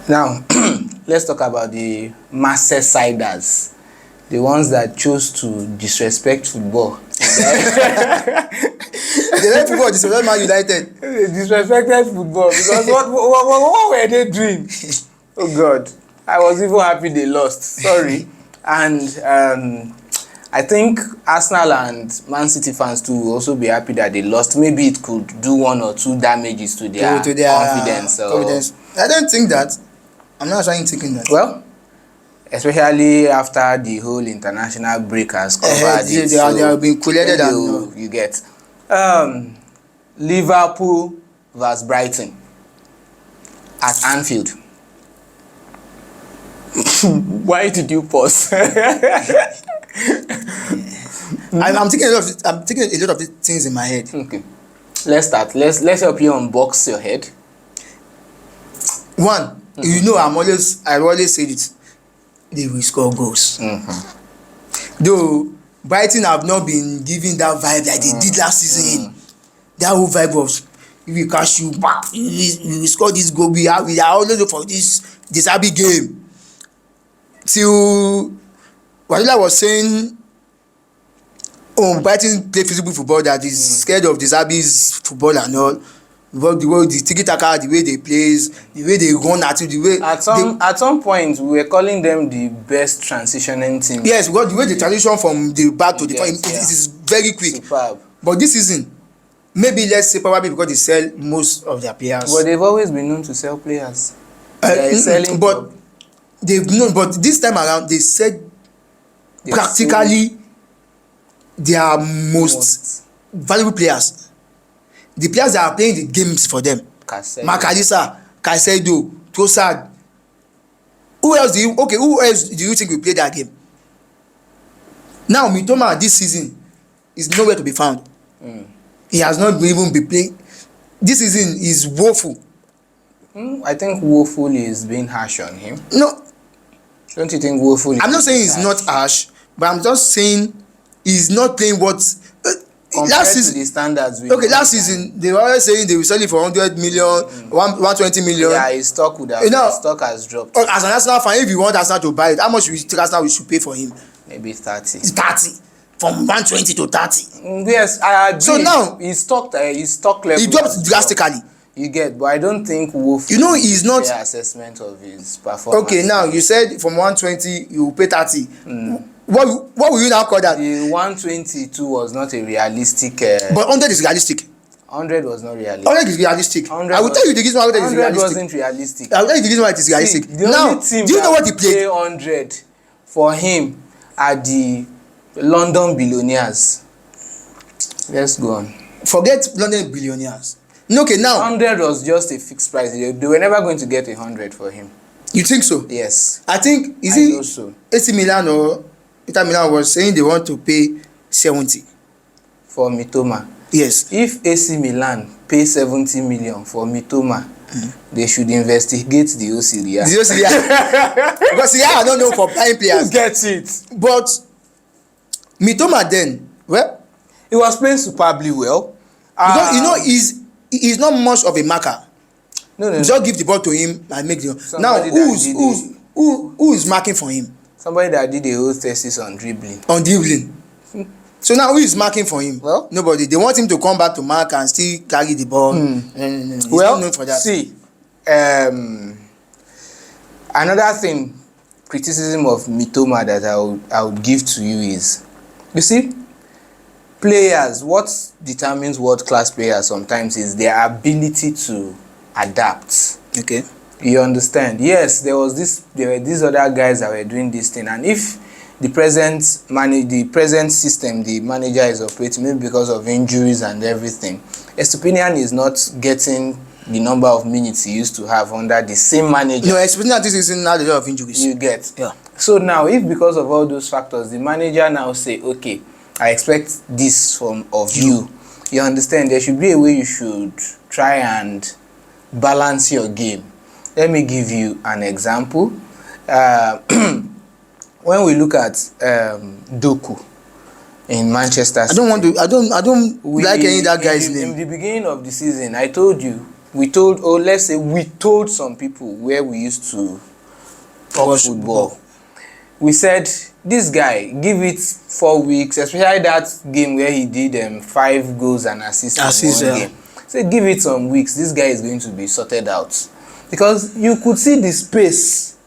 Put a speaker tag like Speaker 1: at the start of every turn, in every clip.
Speaker 1: Now, let's talk about the Merseyisiders, the ones that chose to disrespect football.
Speaker 2: They let football disrespect Man United.
Speaker 1: They disrespected football because what were they doing? Oh God, I was even happy they lost. Sorry. And I think Arsenal and Man City fans too will also be happy that they lost. Maybe it could do 1 or 2 damages to their confidence.
Speaker 2: I don't think that. I'm not trying thinking that.
Speaker 1: Well, especially after the whole international break has covered it.
Speaker 2: They have been collated and
Speaker 1: you get. Liverpool vs Brighton at Anfield. Why did you pause?
Speaker 2: I'm thinking a lot of these things in my head.
Speaker 1: Okay. Let's start. Let's help you unbox your head.
Speaker 2: One, you know, I always say it. They will score goals. Though Brighton have not been giving that vibe like they did last season. That whole vibe of if we catch you back, you will score this goal. We are always for this Abbey game. Till Wadila was saying, Brighton play physical football that is scared of this Abbey's football and all. The tiki-taka, the way they play, the way they run at it, the way
Speaker 1: at some point we were calling them the best transitioning team.
Speaker 2: Yes, because the way they transition from the back to the front, it is very quick.
Speaker 1: Superb.
Speaker 2: But this season, maybe let's say probably because they sell most of their players.
Speaker 1: But they've always been known to sell players. Selling
Speaker 2: but they've known. But this time around, they said practically their most valuable players. The players that are playing the games for them. Makalisa, Caicedo, Trossard. Who else do you think will play that game? Now, Mitoma this season is nowhere to be found. He has not even been playing. This season is woeful.
Speaker 1: I think woeful is being harsh on him.
Speaker 2: No.
Speaker 1: Don't you think woeful is?
Speaker 2: I'm not saying he's not harsh, but I'm just saying he's not playing what
Speaker 1: last season, to the standards.
Speaker 2: Last season they were always saying they will sell it for 100 million, 120 million.
Speaker 1: Yeah, his stock would have. His stock has dropped.
Speaker 2: As an Arsenal fan, if you want Arsenal to buy it, how much we think Arsenal should pay for him?
Speaker 1: Maybe 30.
Speaker 2: 30 from 120 to 30.
Speaker 1: Yes, I agree.
Speaker 2: So now
Speaker 1: his stock level.
Speaker 2: He dropped drastically.
Speaker 1: You get, but I don't think Wolf.
Speaker 2: You know, he's not
Speaker 1: fair assessment of his performance.
Speaker 2: Okay, now you said from 120 you will pay 30. What will you now call that?
Speaker 1: The 122 was not a realistic.
Speaker 2: But 100 is realistic.
Speaker 1: 100 was not realistic.
Speaker 2: 100 is realistic. I will tell you the reason why 100 is realistic.
Speaker 1: 100 wasn't realistic.
Speaker 2: I will tell you the reason why it is realistic.
Speaker 1: See, the
Speaker 2: now,
Speaker 1: only team
Speaker 2: do you know what he played?
Speaker 1: 100 for him are the London billionaires. Let's go on.
Speaker 2: Forget London billionaires. No, okay, now
Speaker 1: 100 was just a fixed price. They were never going to get 100 for him.
Speaker 2: You think so?
Speaker 1: Yes.
Speaker 2: I think
Speaker 1: I know so.
Speaker 2: AC Milan or Inter Milan was saying they want to pay 70
Speaker 1: for Mitoma.
Speaker 2: Yes.
Speaker 1: If AC Milan pay 70 million for Mitoma, they should investigate the Serie A.
Speaker 2: The Serie A. Because Serie A are not known for buying players.
Speaker 1: Who gets it?
Speaker 2: But Mitoma then, well,
Speaker 1: he was playing superbly well.
Speaker 2: Because you know he's not much of a marker.
Speaker 1: No.
Speaker 2: Just give the ball to him and make the. Now who is marking for him?
Speaker 1: Somebody that did a whole thesis on dribbling.
Speaker 2: On dribbling. So now who is marking for him?
Speaker 1: Well,
Speaker 2: nobody. They want him to come back to mark and still carry the ball. He's not known for that.
Speaker 1: See, another thing, criticism of Mitoma that I would give to you is, you see, players, what determines world-class players sometimes is their ability to adapt.
Speaker 2: Okay.
Speaker 1: You understand? Yes, there were these other guys that were doing this thing, and if the present system the manager is operating, maybe because of injuries and everything, Estupinian is not getting the number of minutes he used to have under the same manager.
Speaker 2: No, Estupinian this season had a lot of injuries.
Speaker 1: You get?
Speaker 2: Yeah.
Speaker 1: So now, if because of all those factors, the manager now say, okay, I expect this of you. You understand? There should be a way you should try and balance your game. Let me give you an example. When we look at Doku in Manchester City,
Speaker 2: I don't like any of that guy's name.
Speaker 1: In the beginning of the season, I told you we told, or let's say we told some people where we used to talk
Speaker 2: Watch
Speaker 1: football. We said, this guy, give it 4 weeks, especially that game where he did 5 goals and assists in one game. So give it some weeks, this guy is going to be sorted out. Because you could see the space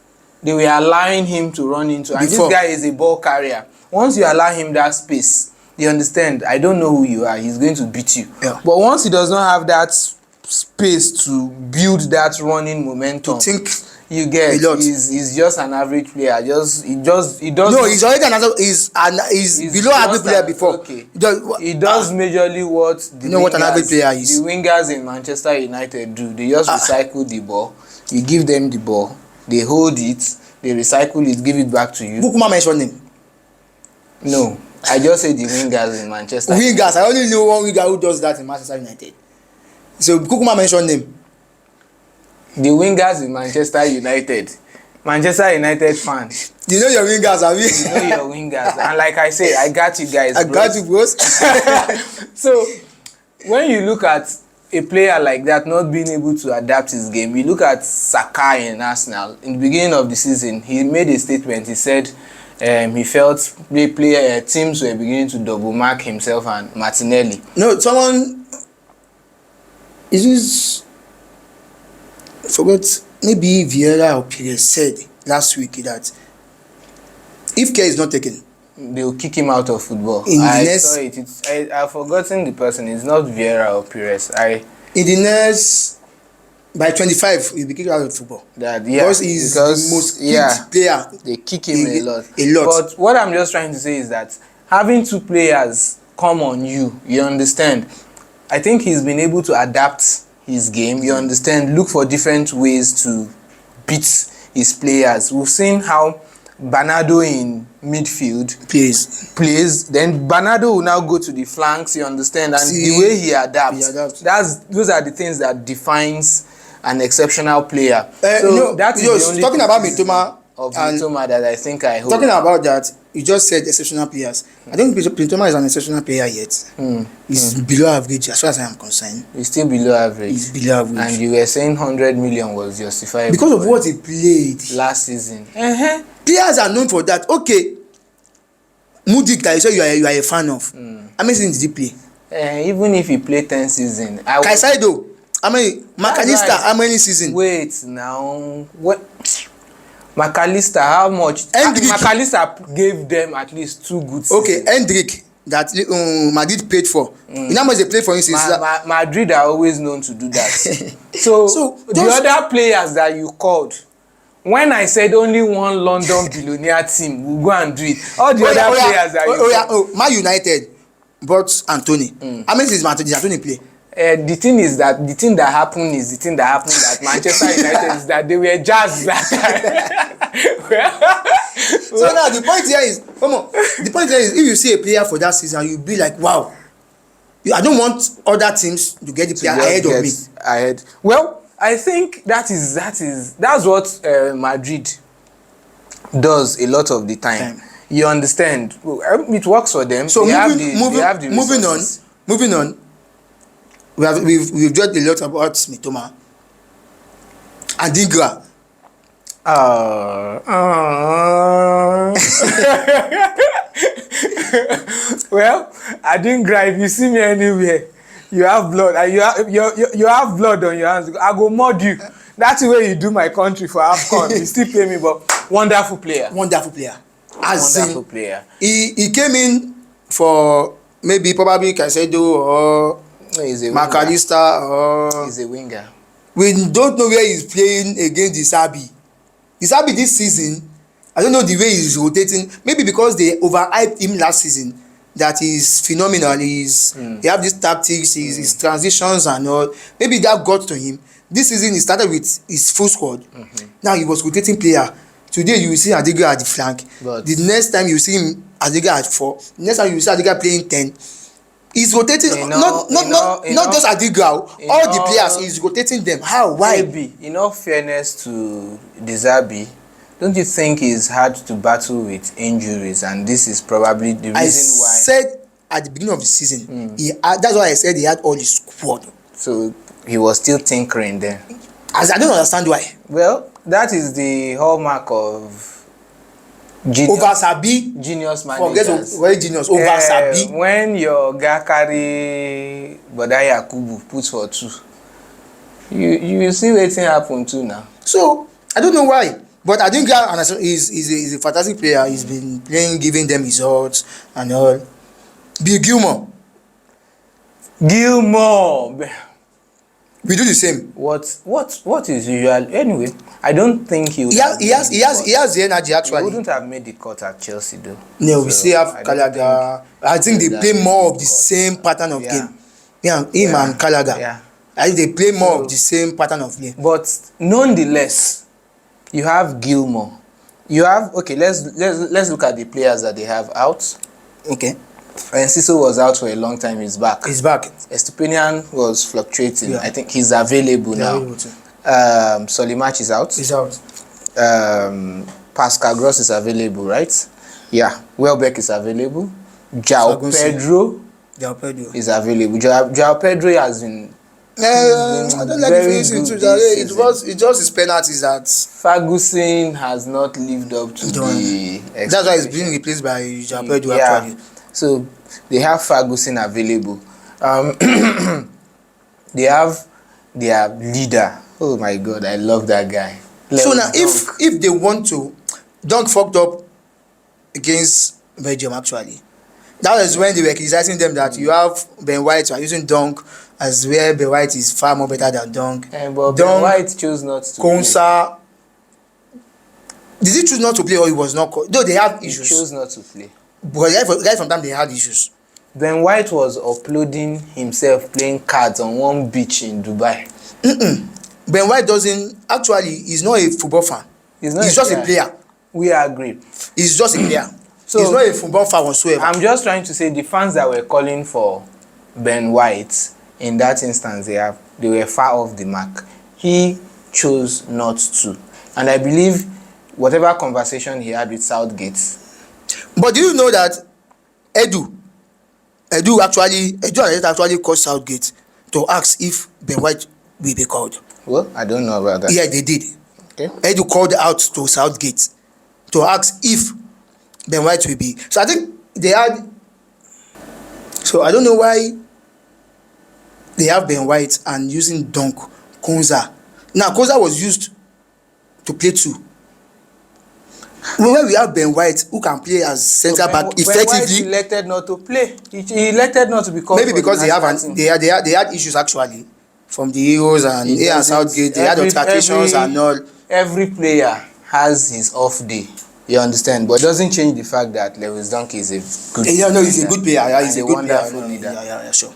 Speaker 1: they were allowing him to run into. And this guy is a ball carrier. Once you allow him that space, you understand, I don't know who you are, he's going to beat you.
Speaker 2: Yeah.
Speaker 1: But once he does not have that space to build that running momentum,
Speaker 2: to think
Speaker 1: you get, he's just an average player. He does.
Speaker 2: No, he's already he's below average player before.
Speaker 1: Okay. He does majorly what the
Speaker 2: what an average player is.
Speaker 1: The wingers in Manchester United do. They just recycle the ball. You give them the ball, they hold it, they recycle it, give it back to you.
Speaker 2: Bukuma mentioned him.
Speaker 1: No, I just said the wingers in Manchester.
Speaker 2: Wingers, I only know one winger who does that in Manchester United. So Kukuma mentioned him.
Speaker 1: The wingers in Manchester United. Manchester United fans.
Speaker 2: You know your wingers, have you?
Speaker 1: You know your wingers. And like I said, I got you guys.
Speaker 2: I got you, bros.
Speaker 1: So, when you look at a player like that not being able to adapt his game, you look at Saka in Arsenal. In the beginning of the season, he made a statement. He said he felt teams were beginning to double mark himself and Martinelli.
Speaker 2: No, someone forgot, maybe Vieira or Pires said last week that if care is not taken,
Speaker 1: they will kick him out of football. I've forgotten the person. It's not Vieira or Pires.
Speaker 2: In the next, by 25, he'll be kicked out of football. Because he's the most kicked player.
Speaker 1: They kick him a lot. But what I'm just trying to say is that having 2 players come on you understand. I think he's been able to adapt his game. You understand. Look for different ways to beat his players. We've seen how Bernardo in midfield plays. Then Bernardo will now go to the flanks. You understand, and the way he adapts. Those are the things that defines an exceptional player. That is the only
Speaker 2: talking about Mitoma
Speaker 1: that I think I hold.
Speaker 2: Talking about that, you just said exceptional players. I don't think Mitoma is an exceptional player yet. He's below average as far as I am concerned.
Speaker 1: He's still below average.
Speaker 2: He's below average.
Speaker 1: And you were saying 100 million was justifiable
Speaker 2: because of what he played
Speaker 1: last season.
Speaker 2: Players are known for that. Okay, Mudik, that you say you are a fan of. How many seasons did he play?
Speaker 1: Even if he played 10 seasons.
Speaker 2: Caicedo, how many? McAllister, how many seasons?
Speaker 1: Wait now. What? McAllister, how much? McAllister gave them at least 2 good seasons.
Speaker 2: Okay, Hendrick, that Madrid paid for. You know how much they played for him since
Speaker 1: Madrid are always known to do that. so the other players that you called, when I said only one London billionaire team will go and do it, all the other players that you called.
Speaker 2: Man United bought Anthony. How many seasons did Anthony play?
Speaker 1: The thing that happened at Manchester United is that they were just that time.
Speaker 2: So now the point here is, if you see a player for that season, you'll be like, wow. I don't want other teams to get the player ahead of me.
Speaker 1: Well, I think that's what Madrid does a lot of the time. You understand? It works for them.
Speaker 2: So moving on. We've judged a lot about Mitoma and Adingra.
Speaker 1: Well, Adingra, if you see me anywhere, you have blood, and you have blood on your hands. I go mud you. That's the way you do my country for AFCON. You still pay me, but wonderful player.
Speaker 2: Wonderful player. He came in for probably Caicedo or McAllister or
Speaker 1: he's a winger.
Speaker 2: We don't know where he's playing against the Sabi. The Sabi this season, I don't know the way he's rotating. Maybe because they overhyped him last season, that he's phenomenal. He have these tactics, his transitions and all. Maybe that got to him. This season he started with his full squad. Now he was rotating player. Today you will see Adingra at the flank. But the next time you see him Adingra at 4. Next time you will see Adingra playing 10. He's rotating, not just Adingra, all the players, he's rotating them. How? Why?
Speaker 1: Maybe, in all fairness to Dizabi, don't you think he's hard to battle with injuries, and this is probably the reason why? I
Speaker 2: said at the beginning of the season, that's why I said he had all his squad.
Speaker 1: So he was still tinkering then.
Speaker 2: As I don't understand why.
Speaker 1: Well, that is the hallmark of genius.
Speaker 2: Over sabi.
Speaker 1: Genius
Speaker 2: Forget
Speaker 1: managers.
Speaker 2: very genius. Over sabi.
Speaker 1: When your guy carry Boda Yakubu put for 2, you see wetin happen too now.
Speaker 2: So I don't know why, but I think he's a fantastic player. He's been playing, giving them results and all. Bill Gilmore. We do the same.
Speaker 1: What is usual anyway? I don't think he would.
Speaker 2: He has the energy actually.
Speaker 1: He wouldn't have made the cut at Chelsea though.
Speaker 2: No, we still have Gallagher. I think they play more of the same pattern of game. Yeah, him and Gallagher.
Speaker 1: Yeah.
Speaker 2: I think they play more of the same pattern of game.
Speaker 1: But nonetheless, you have Gilmore. You have let's look at the players that they have out.
Speaker 2: Okay.
Speaker 1: Enciso was out for a long time. He's back. Estupinian was fluctuating.
Speaker 2: Yeah.
Speaker 1: I think he's available now. Solimatch is out.
Speaker 2: He's out.
Speaker 1: Pascal Gross is available, right? Yeah. Welbeck is available. João Pedro is available. João Pedro has been.
Speaker 2: I don't like it. It just his penalties that
Speaker 1: Ferguson has not lived up to the.
Speaker 2: That's why he's being replaced by João Pedro actually.
Speaker 1: So they have Ferguson available. They have their leader. Oh my God, I love that guy.
Speaker 2: So now, if they want to, Dunk fucked up against Belgium actually. That was when they were criticizing them that you have Ben White, you are using Dunk as where Ben White is far more better than Dunk.
Speaker 1: But Ben White chose not to.
Speaker 2: Konsa. Did he choose not to play or he was not? Though they had issues.
Speaker 1: He chose not to play.
Speaker 2: But right from time they had issues.
Speaker 1: Ben White was uploading himself playing cards on one beach in Dubai.
Speaker 2: Ben White doesn't actually. He's not a football fan. He's just a player.
Speaker 1: We agree.
Speaker 2: He's just a player.
Speaker 1: So
Speaker 2: he's not a football fan whatsoever.
Speaker 1: I'm just trying to say the fans that were calling for Ben White in that instance, they were far off the mark. He chose not to, and I believe whatever conversation he had with Southgate.
Speaker 2: But do you know that Edu actually called Southgate to ask if Ben White will be called?
Speaker 1: Well, I don't know about that.
Speaker 2: Yeah, they did.
Speaker 1: Okay.
Speaker 2: Edu called out to Southgate to ask if Ben White will be. So I think they had. So I don't know why they have Ben White and using Dunk, Konsa. Now Konsa was used to play 2. When we have Ben White who can play as centre back effectively.
Speaker 1: Ben White elected not to play. He elected not to be called.
Speaker 2: Maybe because they had issues actually from the Heroes and Southgate. They had altercations and all.
Speaker 1: Every player has his off day. You understand? But it doesn't change the fact that Lewis Dunk is a good player.
Speaker 2: No, he's a good player. Yeah, he's a good
Speaker 1: wonderful
Speaker 2: player.
Speaker 1: leader.
Speaker 2: Yeah, sure.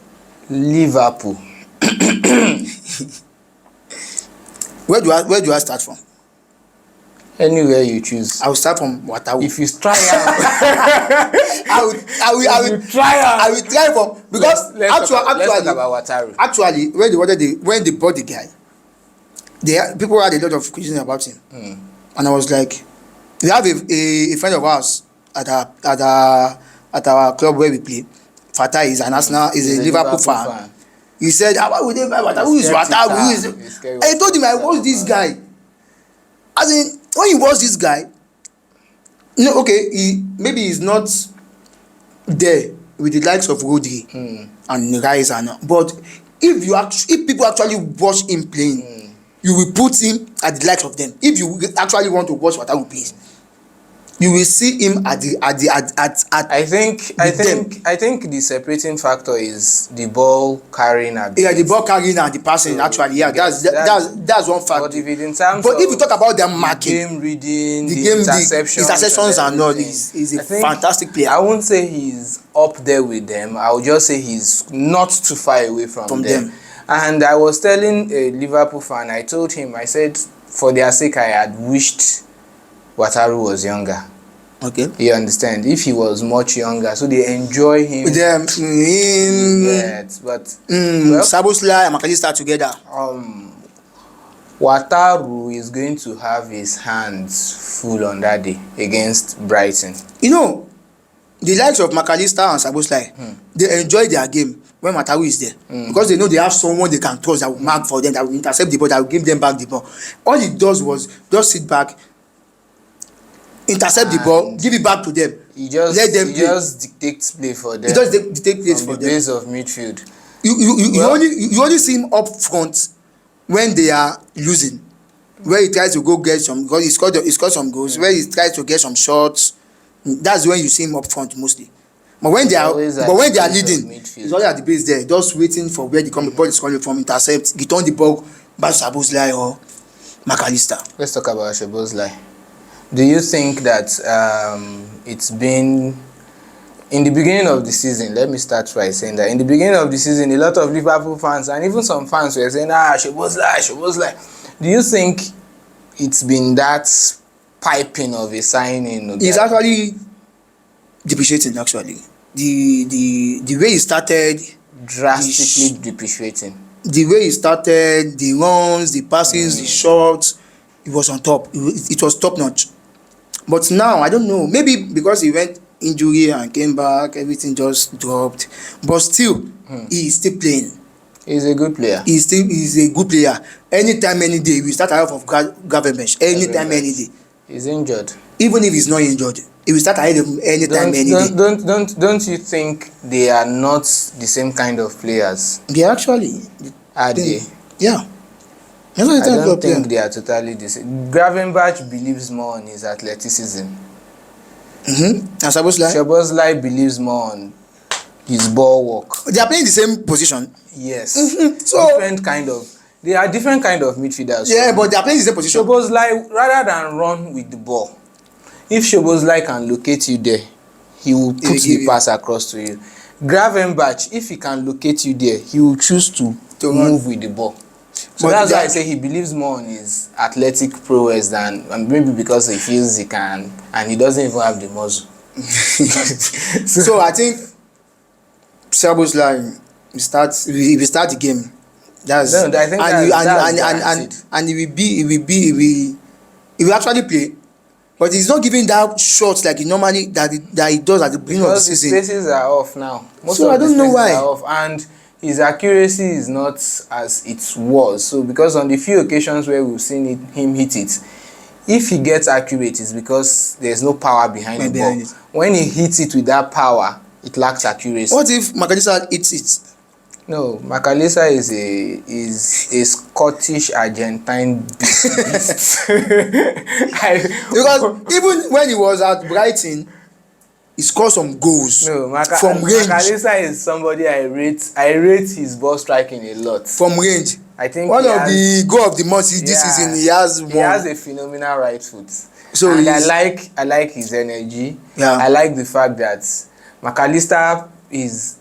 Speaker 1: Liverpool.
Speaker 2: Where do I start from?
Speaker 1: Anywhere you choose.
Speaker 2: I will start from Wataru.
Speaker 1: If you try out,
Speaker 2: I will try from because
Speaker 1: let's talk about Wataru.
Speaker 2: Actually, when they bought the guy, people had a lot of criticism about him, and I was like, we have a friend of ours at our club where we play. Fatah is an Arsenal, is a Liverpool fan. He said, "Why would they buy Wataru? Who is Wataru? I told him I watched this guy. As in, when you watch this guy, maybe he's not there with the likes of Rodri and Rice but if people actually watch him playing, you will put him at the likes of them. If you actually want to watch Wataru play, you will see him at
Speaker 1: I think the separating factor is the ball carrying ability.
Speaker 2: Yeah, the ball carrying and the passing. Actually, yeah, that's one factor.
Speaker 1: But if you
Speaker 2: talk about them marking,
Speaker 1: game reading, the
Speaker 2: interceptions and all, he's a fantastic player.
Speaker 1: I won't say he's up there with them. I would just say he's not too far away from them. And I was telling a Liverpool fan, I told him, I said, for their sake, I had wished Wataru was younger.
Speaker 2: Okay.
Speaker 1: You understand? If he was much younger, so they enjoy him. But
Speaker 2: Szoboszlai and McAllister together.
Speaker 1: Wataru is going to have his hands full on that day against Brighton.
Speaker 2: You know, the likes of McAllister and Szoboszlai, they enjoy their game. when Mataru is there. Because they know they have someone they can trust that will mark for them, that will intercept the ball, that will give them back the ball. All he does was just sit back, intercept the ball, give it back to them. Let them play.
Speaker 1: He just dictates play for them.
Speaker 2: He just dictate plays for
Speaker 1: from
Speaker 2: them.
Speaker 1: the base of midfield.
Speaker 2: You only see him up front when they are losing, where he tries to go get some, because he scored some goals, where he tries to get some shots. That's when you see him up front mostly. But when they are leading, he's always at the base there, just waiting for where the ball is coming from, intercept, return the ball back to Szoboszlai or McAllister.
Speaker 1: Let's talk about Szoboszlai. Do you think that it's been in the beginning of the season? Let me start by saying that in the beginning of the season, a lot of Liverpool fans and even some fans were saying, Szoboszlai. Do you think it's been that piping of a signing?
Speaker 2: It's actually depreciating. Actually, the way he started,
Speaker 1: drastically depreciating.
Speaker 2: The way he started, the runs, the passes, the shots, it was on top. It was top notch. But now I don't know. Maybe because he went injury and came back, everything just dropped. But still, he is still playing.
Speaker 1: He's a good player.
Speaker 2: He's a good player. Anytime, any day, we start ahead of Gravenberch. Anytime, any day.
Speaker 1: He's injured.
Speaker 2: Even if he's not injured, he will start ahead of him anytime, any day.
Speaker 1: Don't you think they are not the same kind of players?
Speaker 2: They actually
Speaker 1: are they?
Speaker 2: Yeah.
Speaker 1: I don't think they are totally the same. Gravenberch believes more on his athleticism.
Speaker 2: And
Speaker 1: Szoboszlai believes more on his ball work.
Speaker 2: They are playing the same position.
Speaker 1: Yes. So they are different kind of midfielders.
Speaker 2: Yeah, but they are playing the same position.
Speaker 1: Szoboszlai, rather than run with the ball, if Szoboszlai can locate you there, he will put the pass across to you. Gravenberch, if he can locate you there, he will choose to move with the ball. So that's why I say he believes more on his athletic prowess than, and maybe because he feels he can, and he doesn't even have the muscle.
Speaker 2: So I think Szoboszlai we start the game. That's
Speaker 1: I think
Speaker 2: and he will actually play, but he's not giving that shots like he normally that he does at the beginning of the season.
Speaker 1: Because his spaces are off now.
Speaker 2: So I don't know why.
Speaker 1: And his accuracy is not as it was. So because on the few occasions where we've seen him hit it, if he gets accurate, it's because there's no power behind the ball. When he hits it with that power, it lacks accuracy.
Speaker 2: What if McAllister hits it?
Speaker 1: No, McAllister is a Scottish Argentine beast.
Speaker 2: Because even when he was at Brighton, he scored some goals from range.
Speaker 1: McAllister is somebody I rate his ball striking a lot.
Speaker 2: From range.
Speaker 1: I think
Speaker 2: one of the goal of the month this season, he has
Speaker 1: a phenomenal right foot.
Speaker 2: So
Speaker 1: and I like his energy.
Speaker 2: Yeah.
Speaker 1: I like the fact that McAllister is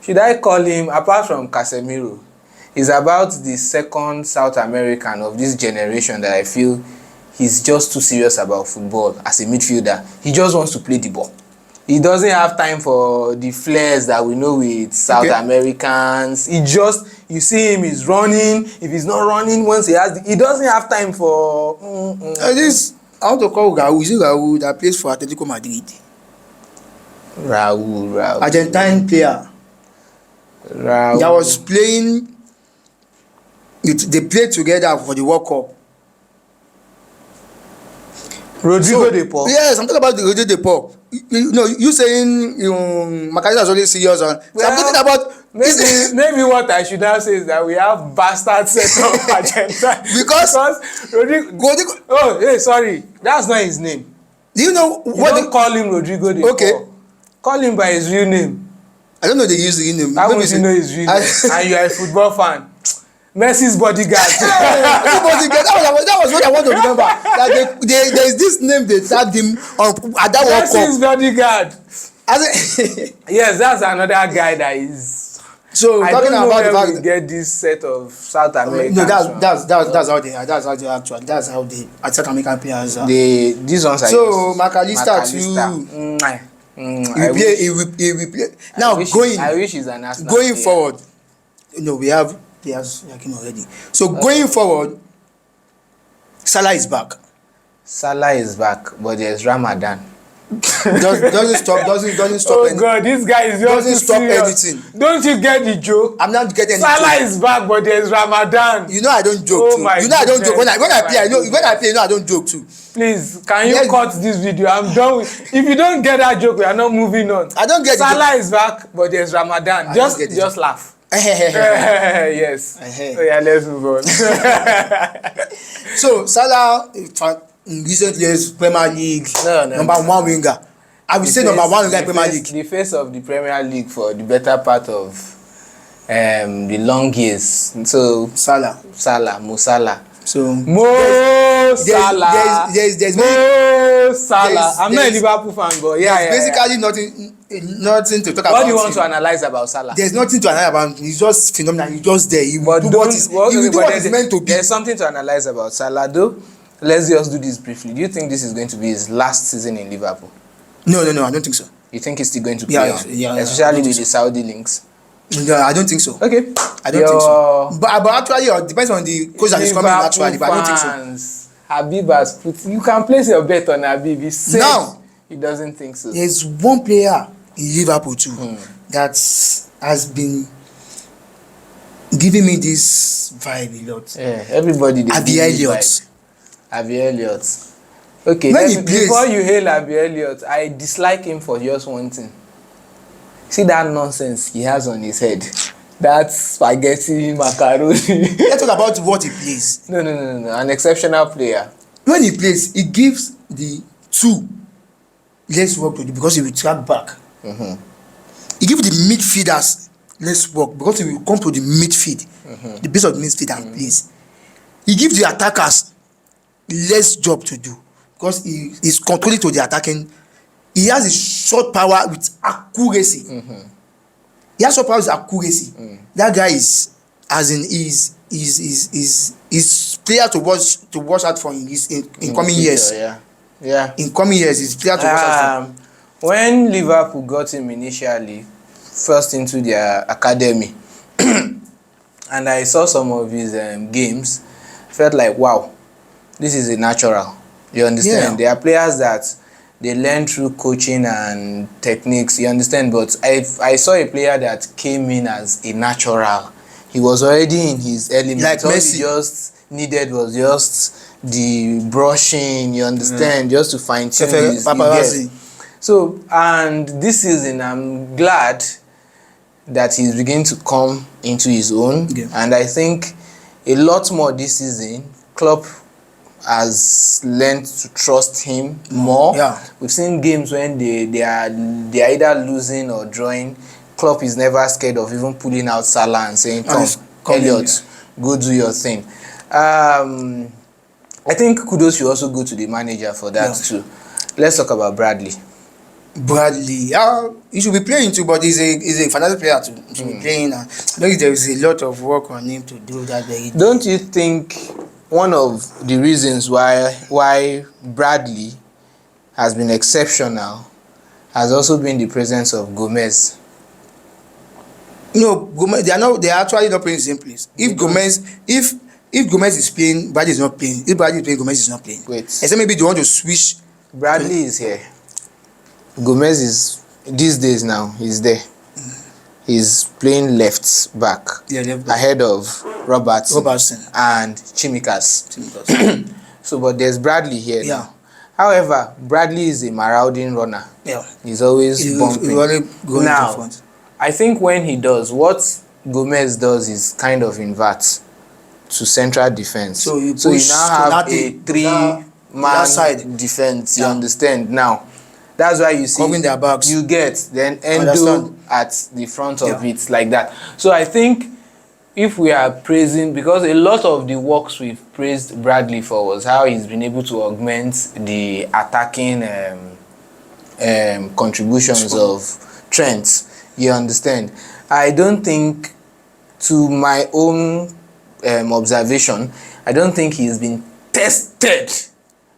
Speaker 1: should I call him, apart from Casemiro, is about the second South American of this generation that I feel he's just too serious about football as a midfielder. He just wants to play the ball. He doesn't have time for the flares that we know with South Americans. You see him, he's running. If he's not running, once he doesn't have time for...
Speaker 2: I want to call Raul. Is it Raul that plays for Atletico Madrid?
Speaker 1: Raul.
Speaker 2: Argentine player.
Speaker 1: Raul.
Speaker 2: That was playing... They played together for the World Cup.
Speaker 1: Rodrigo de Paul.
Speaker 2: Yes, I'm talking about Rodrigo de Paul. You saying McAllister is only serious on. So I'm talking about
Speaker 1: maybe what I should have said is that we have bastard set of Argentina
Speaker 2: because
Speaker 1: Rodrigo. Oh, hey, sorry, that's not his name.
Speaker 2: Do you know
Speaker 1: what they call him? Rodrigo de Paul. Call him by his real name.
Speaker 2: I don't know they use the real name.
Speaker 1: How would you know his real name? And you are a football fan. Messi's bodyguard.
Speaker 2: That was what I want to remember. That there is this name they tagged him on at that World Cup.
Speaker 1: Messi's bodyguard. Yes, that's another guy that is.
Speaker 2: So
Speaker 1: I
Speaker 2: talking
Speaker 1: don't know
Speaker 2: about
Speaker 1: where
Speaker 2: the fact
Speaker 1: we get this set of South Americans.
Speaker 2: No, that's how they are. That's how they actually. That's how they South American players are.
Speaker 1: These ones are.
Speaker 2: So McAllister too. He will play. Now
Speaker 1: I wish he's an Arsenal
Speaker 2: going
Speaker 1: player.
Speaker 2: forward. We have players like him already. So going forward, Salah is back.
Speaker 1: Salah is back, but there's Ramadan.
Speaker 2: Doesn't stop
Speaker 1: Oh
Speaker 2: anything.
Speaker 1: God, this guy is just
Speaker 2: Doesn't
Speaker 1: too
Speaker 2: stop
Speaker 1: serious.
Speaker 2: anything.
Speaker 1: Don't you get the joke?
Speaker 2: I'm not getting
Speaker 1: Salah
Speaker 2: anything.
Speaker 1: is back, but there's Ramadan.
Speaker 2: You know I don't joke
Speaker 1: Oh
Speaker 2: too.
Speaker 1: my
Speaker 2: You know I don't joke. When I
Speaker 1: goodness.
Speaker 2: play, I know when I play, you know I don't joke too.
Speaker 1: Please, can you
Speaker 2: Yes.
Speaker 1: cut this video? I'm done with. If you don't get that joke, we are not moving on.
Speaker 2: I don't get the
Speaker 1: Salah is back, but there's Ramadan.
Speaker 2: I don't get the
Speaker 1: Just
Speaker 2: joke.
Speaker 1: laugh.
Speaker 2: Eh.
Speaker 1: Yes. Oh yeah, let's move on.
Speaker 2: So Salah in recent years Premier League
Speaker 1: No.
Speaker 2: number one winger. I will say number one winger in Premier League.
Speaker 1: The face of the Premier League for the better part of the long years. So
Speaker 2: Salah.
Speaker 1: Mo Salah.
Speaker 2: So
Speaker 1: Mo Salah.
Speaker 2: There's
Speaker 1: Mo Salah. I'm not a
Speaker 2: there's-
Speaker 1: Liverpool fan, but yeah.
Speaker 2: basically nothing to talk about.
Speaker 1: What do you want
Speaker 2: him.
Speaker 1: to analyze about Salah?
Speaker 2: There's nothing to analyze about him. He's just phenomenal. He's just there. He will
Speaker 1: But
Speaker 2: do
Speaker 1: don't,
Speaker 2: what he's meant to be.
Speaker 1: There's something to analyze about Salah, though. Let's just do this briefly. Do you think this is going to be his last season in Liverpool?
Speaker 2: No, I don't think so.
Speaker 1: You think he's still going to play
Speaker 2: Yeah,
Speaker 1: on?
Speaker 2: yeah,
Speaker 1: Especially
Speaker 2: I
Speaker 1: with the Saudi links.
Speaker 2: No, I don't think so.
Speaker 1: Okay.
Speaker 2: I don't think so. But actually, it depends on the coach that is coming naturally. But I don't think so.
Speaker 1: Fans, Habib has put. You can place your bet on Habib. He said
Speaker 2: Now,
Speaker 1: he doesn't think so.
Speaker 2: there's one player in Liverpool too that has been giving me this vibe a lot.
Speaker 1: Yeah, everybody.
Speaker 2: Abi Elliott.
Speaker 1: Abi Elliott. Okay.
Speaker 2: When he plays,
Speaker 1: before you hail Abi Elliott, I dislike him for just one thing. See that nonsense he has on his head. That spaghetti macaroni.
Speaker 2: let's talk about what he plays.
Speaker 1: No. An exceptional player.
Speaker 2: When he plays, he gives the two less work to do because he will track back. He gives the midfielders less work because he will come to the midfield, the base of the midfield and plays. He gives the attackers less job to do because he is controlling to the attacking. He has a short power with accuracy. He has short power with accuracy. That guy is player to watch out for in coming years.
Speaker 1: Yeah.
Speaker 2: In coming years, he's player to watch out for.
Speaker 1: When Liverpool got him initially, first into their academy, and I saw some of his games, felt like, wow, this is a natural. You understand?
Speaker 2: Yeah.
Speaker 1: There are players that they learn through coaching and techniques, you understand? But I saw a player that came in as a natural. He was already in his element.
Speaker 2: Like
Speaker 1: all
Speaker 2: Messi.
Speaker 1: he just needed was just the brushing, you understand? Just to fine tune his
Speaker 2: Paparazzi.
Speaker 1: So, and this season, I'm glad that he's beginning to come into his own.
Speaker 2: Yeah.
Speaker 1: And I think a lot more this season, Klopp has learned to trust him more.
Speaker 2: Yeah.
Speaker 1: We've seen games when they are either losing or drawing. Klopp is never scared of even pulling out Salah and saying, come Elliott, go do your thing. I think kudos should also go to the manager for that too. Let's talk about Bradley.
Speaker 2: He should be playing too, but he's a fantastic player to be playing. I know there is a lot of work on him to do that.
Speaker 1: Don't you think one of the reasons why Bradley has been exceptional has also been the presence of Gomez?
Speaker 2: No, Gomez. They are actually not playing the same place. If Gomez is playing, Bradley is not playing. If Bradley is playing, Gomez is not playing.
Speaker 1: Wait.
Speaker 2: Except maybe they want to switch.
Speaker 1: Bradley is here. Gomez is these days now. He's there. He's playing left back.
Speaker 2: Yeah, left back.
Speaker 1: Ahead of Robertson and Chimikas. So, but there's Bradley here.
Speaker 2: Yeah.
Speaker 1: Now. However, Bradley is a marauding runner.
Speaker 2: Yeah.
Speaker 1: He's always bumping.
Speaker 2: He's always going
Speaker 1: now,
Speaker 2: to front.
Speaker 1: I think when he does, what Gomez does is kind of invert to central defense. So you now have a three-man defense. You understand? Now, that's why you see
Speaker 2: covering their backs.
Speaker 1: You get then Endo at the front of it like that. So I think if we are praising, because a lot of the works we've praised Bradley for was how he's been able to augment the attacking contributions of Trent. You understand? I don't think, to my own observation, I don't think he's been tested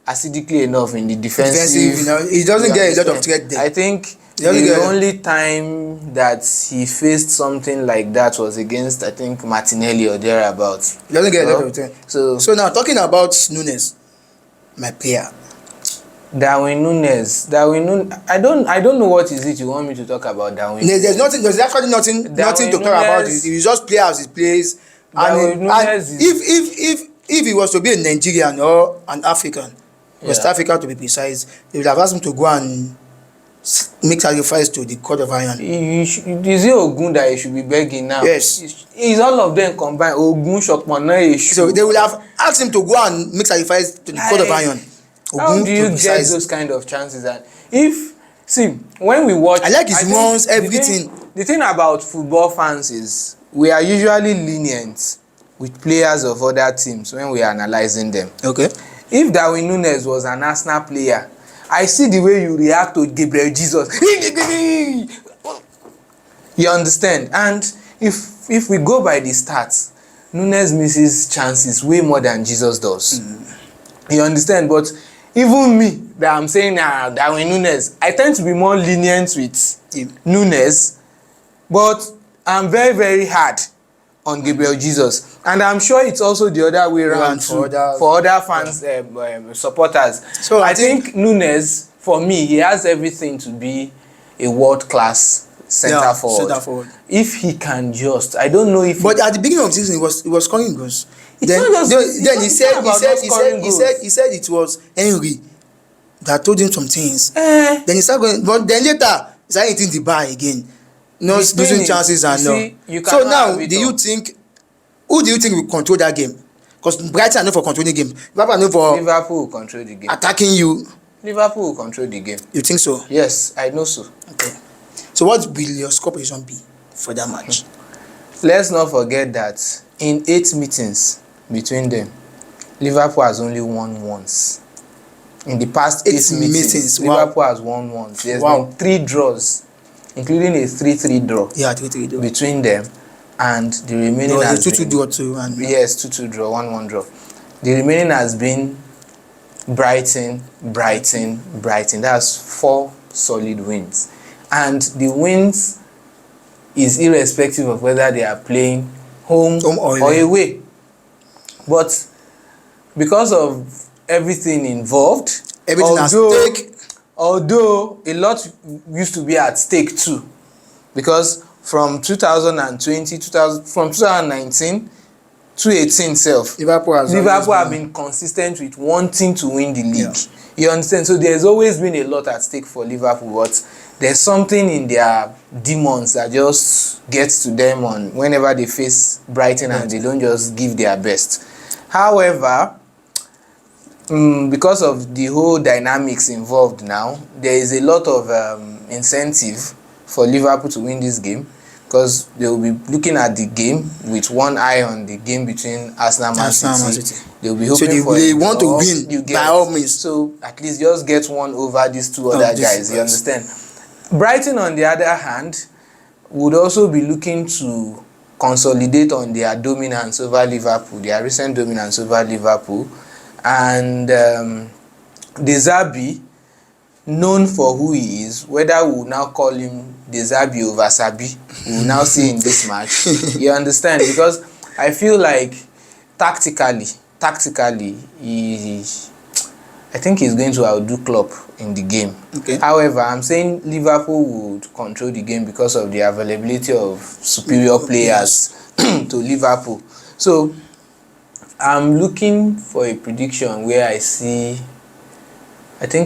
Speaker 1: acidically enough in the defensive.
Speaker 2: He doesn't get a lot of threat there.
Speaker 1: I think the only time that he faced something like that was against, I think, Martinelli or thereabouts.
Speaker 2: He doesn't get a lot of threat. So now, talking about Nunes, my player.
Speaker 1: Darwin Núñez. I don't know what is it you want me to talk about Darwin.
Speaker 2: There's actually nothing to talk about. He just play as he plays. And if he was to be a Nigerian or an African, West Africa to be precise, they would have asked him to go and make sacrifice to the court of iron.
Speaker 1: Is it Ogun that he should be begging now?
Speaker 2: Yes.
Speaker 1: It's all of them combined. Ogun, Shokmana, Eshu.
Speaker 2: So they would have asked him to go and make sacrifice to the court of iron.
Speaker 1: How do you get those kind of chances? And when we watch,
Speaker 2: I like his runs, everything.
Speaker 1: The thing about football fans is we are usually lenient with players of other teams when we are analyzing them.
Speaker 2: Okay.
Speaker 1: If Darwin Núñez was an Arsenal player, I see the way you react to Gabriel Jesus. You understand? And if we go by the stats, Núñez misses chances way more than Jesus does. You understand? But even me, that I'm saying Darwin Núñez, I tend to be more lenient with Núñez, but I'm very, very hard on Gabriel Jesus. And I'm sure it's also the other way around for other fans, supporters. So I think Núñez, for me, he has everything to be a world-class center forward. If he can just, I don't know if.
Speaker 2: But at the beginning of the season, he was scoring goals. Then he said it was Henry that told him some things. Then he started going, but then later he started hitting the bar again. Losing chances and no. So now, who do you think will control that game? Because Brighton are known for controlling the game.
Speaker 1: Liverpool will control the game.
Speaker 2: Attacking you.
Speaker 1: Liverpool will control the game.
Speaker 2: You think so?
Speaker 1: Yes, I know so.
Speaker 2: Okay. So what will your score prediction be for that match?
Speaker 1: Let's not forget that in 8 meetings between them, Liverpool has only won once. In the past 8 meetings, Liverpool has won once. There's been 3 draws, including a 3-3 draw.
Speaker 2: Yeah, 3-3 draw
Speaker 1: between them, and the remaining has been
Speaker 2: 2-2 draw too. And
Speaker 1: yes, 2-2 draw, 1-1 draw. The remaining has been Brighton. That's 4 solid wins, and the wins is irrespective of whether they are playing home or away. But because of everything involved,
Speaker 2: at stake.
Speaker 1: Although a lot used to be at stake too, because from 2019 to 18
Speaker 2: Liverpool
Speaker 1: have been consistent with wanting to win the league. Yeah. You understand? So there's always been a lot at stake for Liverpool, but there's something in their demons that just gets to them on whenever they face Brighton and they don't just give their best. However, because of the whole dynamics involved now, there is a lot of incentive for Liverpool to win this game, because they will be looking at the game with one eye on the game between Arsenal and Man City. They will be hoping
Speaker 2: they want to win by all means.
Speaker 1: So at least just get one over these 2 other guys. You understand? Brighton, on the other hand, would also be looking to consolidate on their dominance over Liverpool, their recent dominance over Liverpool. And De Zerbi, known for who he is, whether we will now call him De Zerbi over Sabi, we will now see in this match. You understand? Because I feel like tactically, I think he's going to outdo Klopp in the game.
Speaker 2: Okay.
Speaker 1: However, I'm saying Liverpool would control the game because of the availability of superior players to Liverpool. So I'm looking for a prediction where I think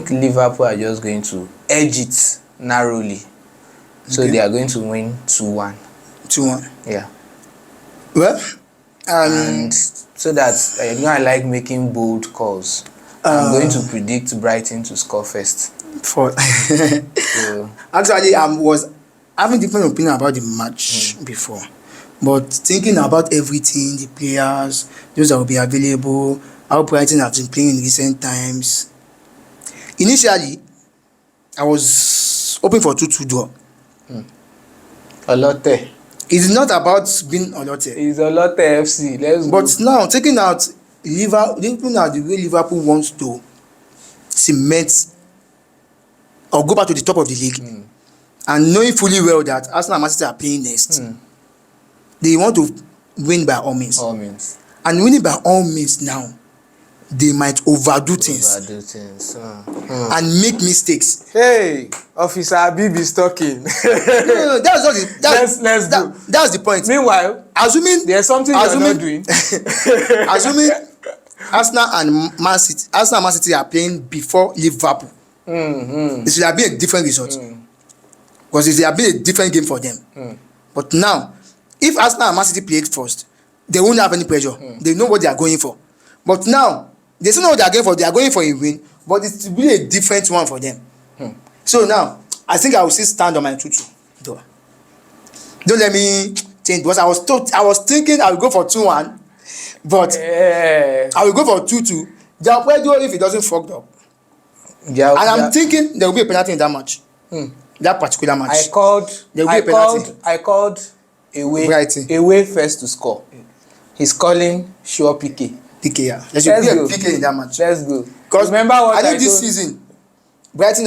Speaker 1: Liverpool are just going to edge it narrowly. So they are going to win 2-1.
Speaker 2: 2-1.
Speaker 1: Yeah.
Speaker 2: Well,
Speaker 1: and so that I like making bold calls. I'm going to predict Brighton to score first.
Speaker 2: Actually, I was having different opinion about the match before, but thinking about everything, the players, those that will be available, how Brighton have been playing in recent times. Initially, I was hoping for 2-2 draw.
Speaker 1: Olote.
Speaker 2: It's not about being Olote.
Speaker 1: It's Olote FC. Let's go.
Speaker 2: But now, taking out looking at the way Liverpool wants to cement or go back to the top of the league, and knowing fully well that Arsenal and Man City are playing next, they want to win by all means.
Speaker 1: All means.
Speaker 2: And winning by all means now they might overdo things and make mistakes.
Speaker 1: Hey, Officer Habib is talking.
Speaker 2: No, that's not the that's the point.
Speaker 1: Meanwhile,
Speaker 2: assuming
Speaker 1: there's something you're not doing.
Speaker 2: Assuming Arsenal and Man City are playing before Liverpool, it should have been a different result. Because it should have been a different game for them. But now, if Arsenal and Man City played first, they won't have any pressure. They know what they are going for. But now, they still know what they are going for. They are going for a win, but it will be a different one for them. So now, I think I will still stand on my 2-2. Don't let me change, because I was thinking I will go for 2-1, but I will go for 2-2. If it doesn't fuck up. I'm thinking there will be a penalty in that match. That particular match.
Speaker 1: I called away
Speaker 2: Brighton.
Speaker 1: Away first to score. He's calling sure PK.
Speaker 2: PK, yeah. There should be a PK in that match.
Speaker 1: Let's go.
Speaker 2: Because
Speaker 1: remember what
Speaker 2: I think this season, Brighton